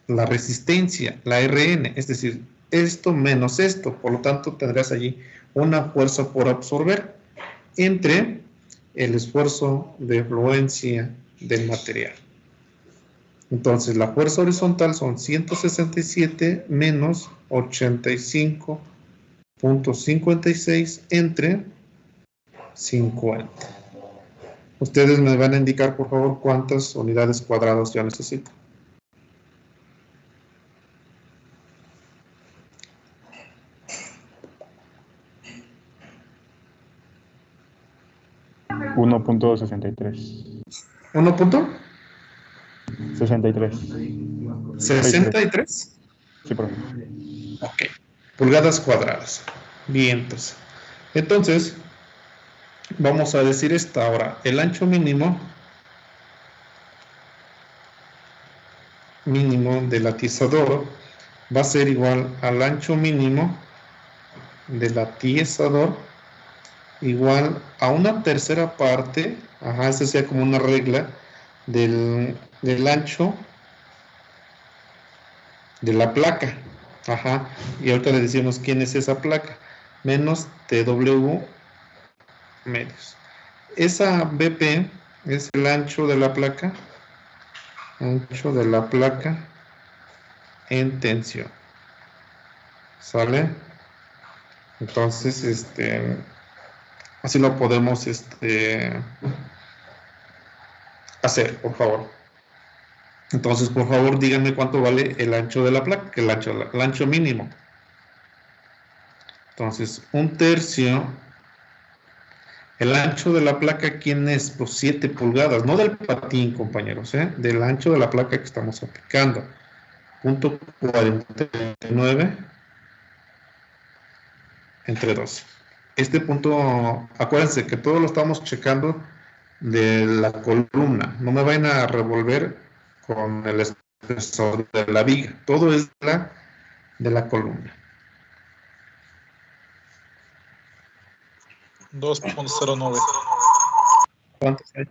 la resistencia, la Rn, es decir, esto menos esto. Por lo tanto, tendrás allí una fuerza por absorber entre el esfuerzo de fluencia del material. Entonces, la fuerza horizontal son 167 menos 85.56 entre 50. Ustedes me van a indicar, por favor, cuántas unidades cuadradas yo necesito. $1.63. 1.63. 63. Sí, profe. Ok. Pulgadas cuadradas. Bien, entonces, vamos a decir esta ahora. El ancho mínimo del atizador va a ser igual al ancho mínimo del atizador igual a una tercera parte, esa sea como una regla del ancho de la placa, y ahorita le decimos quién es esa placa, menos TW medios. Esa BP es el ancho de la placa en tensión. ¿Sale? Entonces, así lo podemos hacer, por favor. Entonces, por favor, díganme cuánto vale el ancho de la placa, el ancho mínimo. Entonces, 1/3. El ancho de la placa, ¿quién es? Pues 7 pulgadas, no del patín, compañeros, del ancho de la placa que estamos aplicando. Punto 49 entre 12. Este punto, acuérdense que todo lo estamos checando de la columna. No me vayan a revolver con el espesor de la viga. Todo es de la columna. 2.09. ¿Cuántos hay?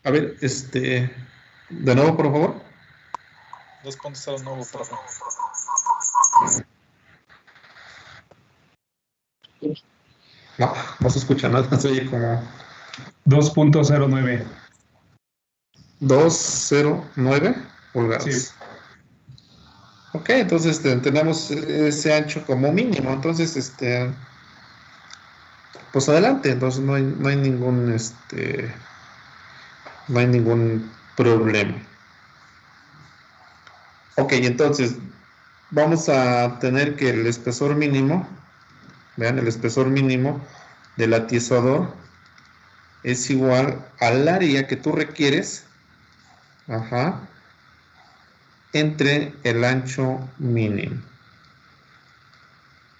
A ver, de nuevo, por favor. 2.09, profe. No se escucha nada, se oye como 2.09. 209 pulgadas. Sí. Ok, entonces tenemos ese ancho como mínimo, entonces pues adelante, entonces no hay ningún no hay ningún problema. Ok, entonces vamos a tener que el espesor mínimo, vean, el espesor mínimo del atizador es igual al área que tú requieres, entre el ancho mínimo.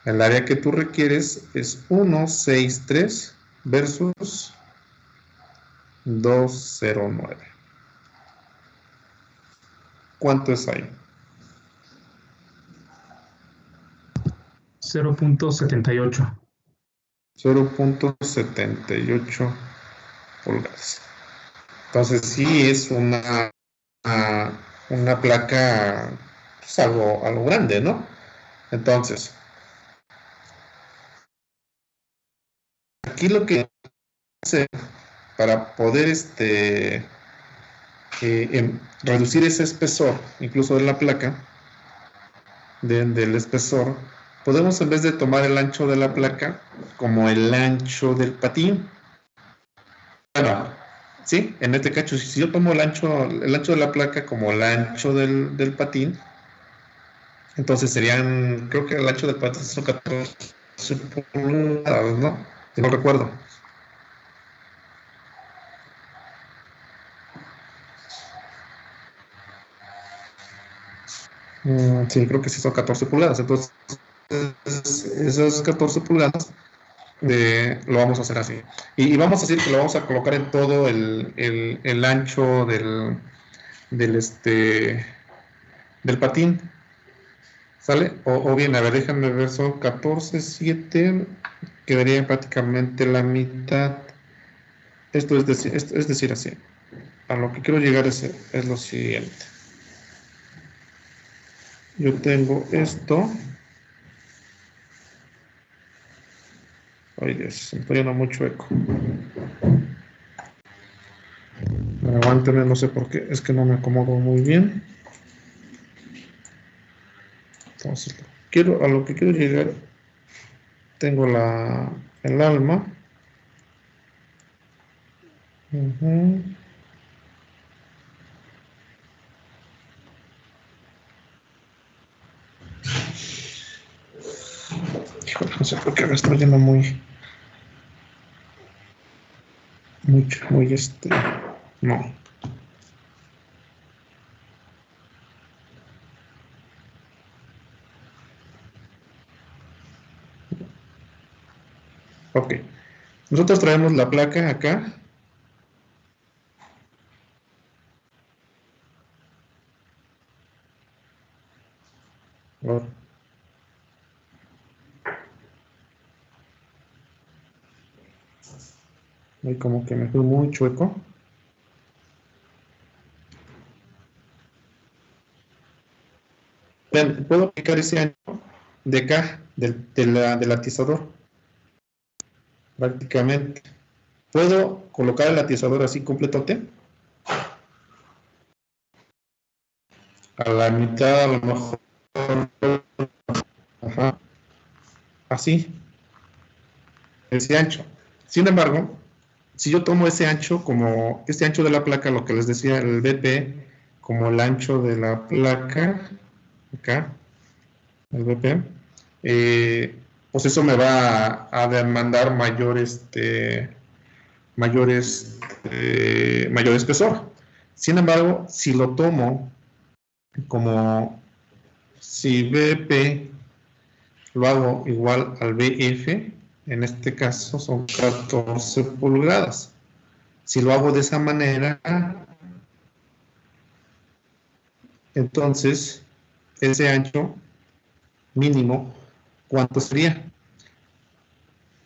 El área que tú requieres es 163 versus 209. ¿Cuánto es ahí? 0.78. 0.78 pulgadas. Entonces sí es una placa, pues algo grande, ¿no? Entonces, aquí lo que hace para poder reducir ese espesor, incluso de la placa, del espesor, podemos, en vez de tomar el ancho de la placa como el ancho del patín, bueno, sí, en este caso, si yo tomo el ancho de la placa como el ancho del patín, entonces serían, creo que el ancho del patín son 14 pulgadas, ¿no? Si no recuerdo. Sí, creo que sí son 14 pulgadas. Entonces, esas 14 pulgadas lo vamos a hacer así. Y vamos a decir que lo vamos a colocar en todo el ancho del patín. ¿Sale? O bien, a ver, déjenme ver, son 14, 7, quedaría prácticamente la mitad. Esto es decir así. A lo que quiero llegar es lo siguiente. Yo tengo esto. Ay, Dios, se me está yendo mucho eco. Aguántame, no sé por qué, es que no me acomodo muy bien. Entonces, a lo que quiero llegar, tengo el alma. Híjole, no sé por qué me estoy yendo muy no. Ok. Nosotros traemos la placa acá. Ahí como que me fui muy chueco. Vean, puedo aplicar ese ancho de acá, del atizador. Prácticamente. ¿Puedo colocar el atizador así completote? A la mitad, a lo mejor. Ajá. Así. Ese ancho. Sin embargo, si yo tomo ese ancho como, este ancho de la placa, lo que les decía, el BP, como el ancho de la placa, acá, el BP, pues eso me va a demandar mayor espesor. Sin embargo, si lo tomo como si BP lo hago igual al BF, en este caso son 14 pulgadas. Si lo hago de esa manera, entonces ese ancho mínimo, ¿cuánto sería?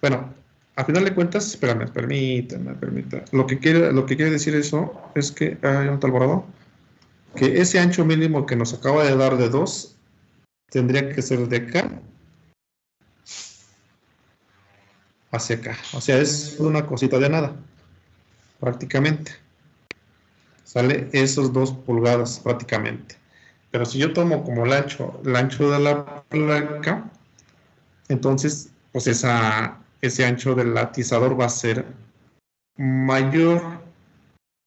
Bueno, a final de cuentas, espérame, permítame. Lo que quiere decir eso es que, ya no está borrado, que ese ancho mínimo que nos acaba de dar de 2 tendría que ser de acá hacia acá. O sea, es una cosita de nada, prácticamente. Sale esos 2 pulgadas prácticamente. Pero si yo tomo como el ancho de la placa, entonces, pues ese ancho del atizador va a ser mayor.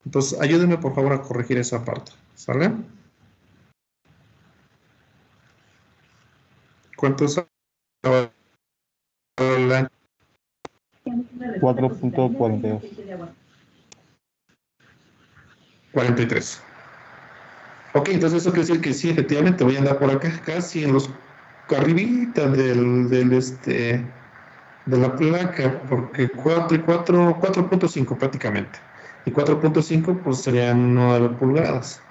Entonces, ayúdenme por favor a corregir esa parte. ¿Sale? ¿Cuánto es el ancho? 4.42. 43. Ok, entonces eso quiere decir que sí, efectivamente voy a andar por acá, casi en los arribita de la placa, porque 4.5 prácticamente. Y 4.5 pues serían 9 pulgadas.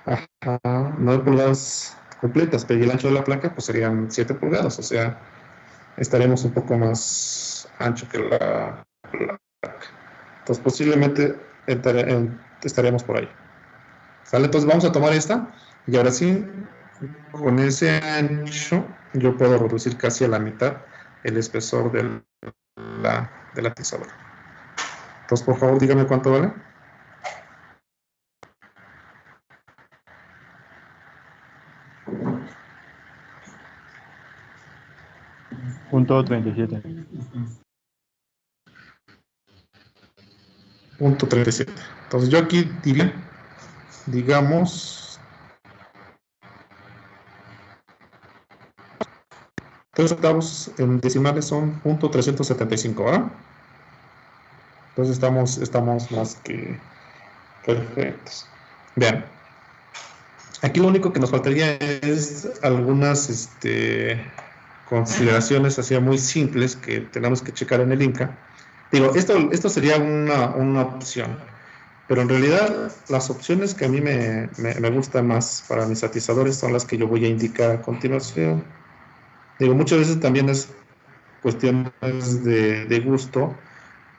Ajá, 9 pulgadas completas, pero el ancho de la placa pues serían 7 pulgadas, o sea, estaremos un poco más ancho que la placa. Entonces posiblemente estaremos por ahí. ¿Sale? Entonces vamos a tomar esta y ahora sí, con ese ancho yo puedo reducir casi a la mitad el espesor del atizador. Entonces, por favor, dígame cuánto vale. Punto 37. Punto 37. Entonces yo aquí diría, digamos, 3 octavos en decimales son punto 375, ¿verdad? Entonces estamos más que perfectos. Vean, aquí lo único que nos faltaría es algunas consideraciones así muy simples que tenemos que checar en el INCA. Digo, esto sería una opción, pero en realidad las opciones que a mí me gustan más para mis atizadores son las que yo voy a indicar a continuación. Digo, muchas veces también es cuestiones de gusto,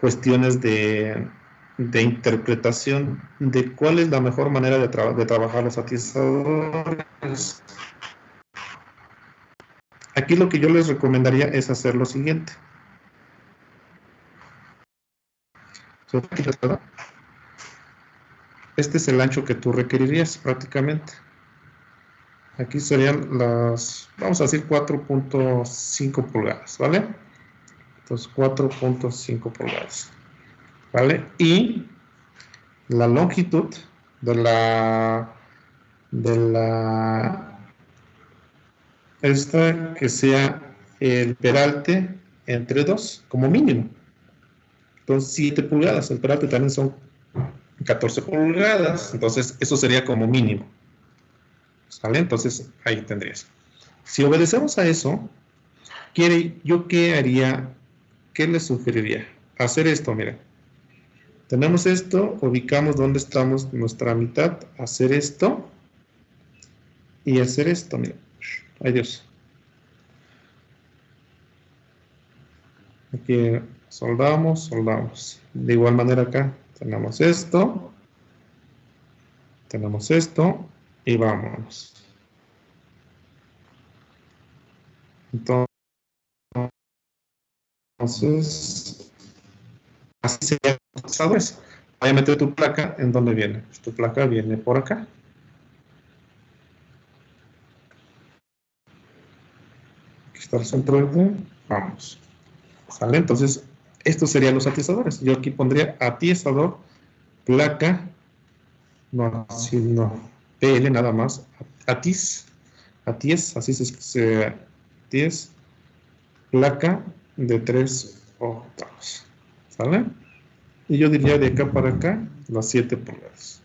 cuestiones de interpretación de cuál es la mejor manera de trabajar los atizadores. Aquí lo que yo les recomendaría es hacer lo siguiente. Este es el ancho que tú requerirías prácticamente. Aquí serían vamos a decir 4.5 pulgadas, ¿vale? Entonces 4.5 pulgadas, ¿vale? Y la longitud de esta que sea el peralte entre 2 como mínimo. Entonces 7 pulgadas, el peralte también son 14 pulgadas, entonces eso sería como mínimo. ¿Sale? Entonces ahí tendrías. Si obedecemos a eso, ¿yo qué haría? ¿Qué les sugeriría? Hacer esto, mira. Tenemos esto, ubicamos dónde estamos nuestra mitad, hacer esto y hacer esto, mira. Ay Dios. Aquí soldamos. De igual manera acá tenemos esto y vámonos. Entonces, así sería. ¿Sabes? Voy a meter tu placa en donde viene. Pues tu placa viene por acá. Aquí está el centro del boom. Vamos. ¿Sale? Entonces, estos serían los atizadores. Yo aquí pondría atizador, placa, no, si no, PL nada más, atiz, así se atiz, placa de 3 octavos, ¿sale? Y yo diría de acá para acá, las 7 pulgadas.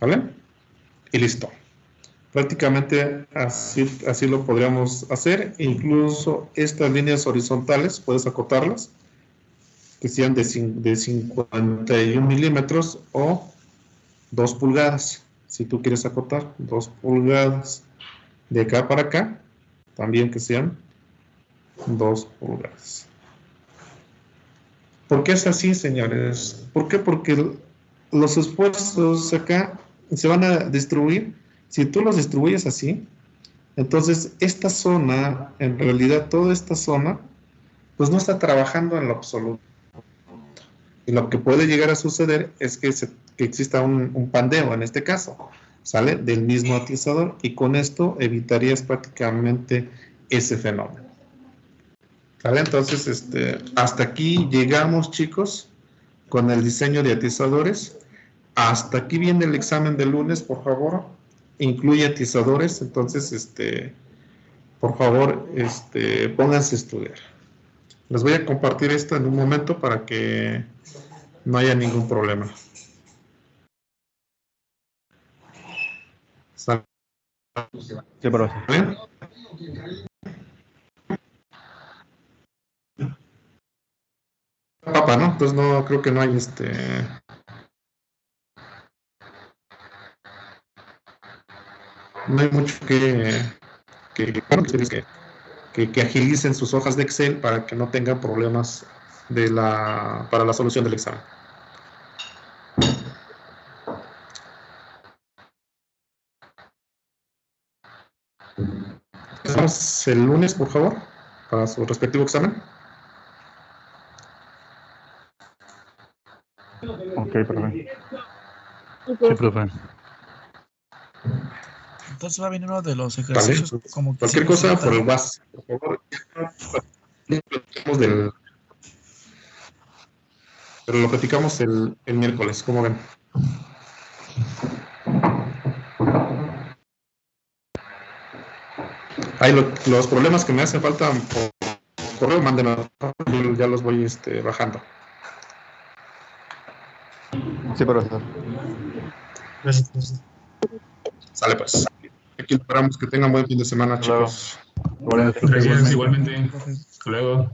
¿Vale? Y listo. Prácticamente así lo podríamos hacer. Incluso estas líneas horizontales, puedes acotarlas, que sean de 51 milímetros o 2 pulgadas. Si tú quieres acotar 2 pulgadas de acá para acá, también que sean 2 pulgadas. ¿Por qué es así, señores? ¿Por qué? Porque los esfuerzos acá se van a distribuir. Si tú los distribuyes así, entonces esta zona, en realidad toda esta zona, pues no está trabajando en lo absoluto. Y lo que puede llegar a suceder es que exista un pandeo, en este caso, ¿sale? Del mismo atizador, y con esto evitarías prácticamente ese fenómeno. ¿Vale? Entonces, hasta aquí llegamos, chicos, con el diseño de atizadores. Hasta aquí viene el examen del lunes, por favor. Incluye atizadores, entonces, por favor, pónganse a estudiar. Les voy a compartir esto en un momento para que no haya ningún problema. ¿Sale? Sí, profesor. ¿Bien? Papá, ¿no? Entonces no creo que no hay no hay mucho que agilicen sus hojas de Excel para que no tengan problemas para la solución del examen. Empezamos el lunes, por favor, para su respectivo examen. Ok, profe. Sí, profe. Entonces va a venir uno de los Vale, ejercicios como que cualquier hicimos cosa ahorita, por el ¿no? WhatsApp, por favor. Pero lo platicamos el miércoles, ¿cómo ven? Ahí los problemas que me hacen falta por correo, mándenme, yo ya los voy bajando. Sí, profesor. Sale pues. Aquí esperamos que tengan buen fin de semana, Hasta luego. chicos. Igualmente. Gracias, igualmente. Hasta luego.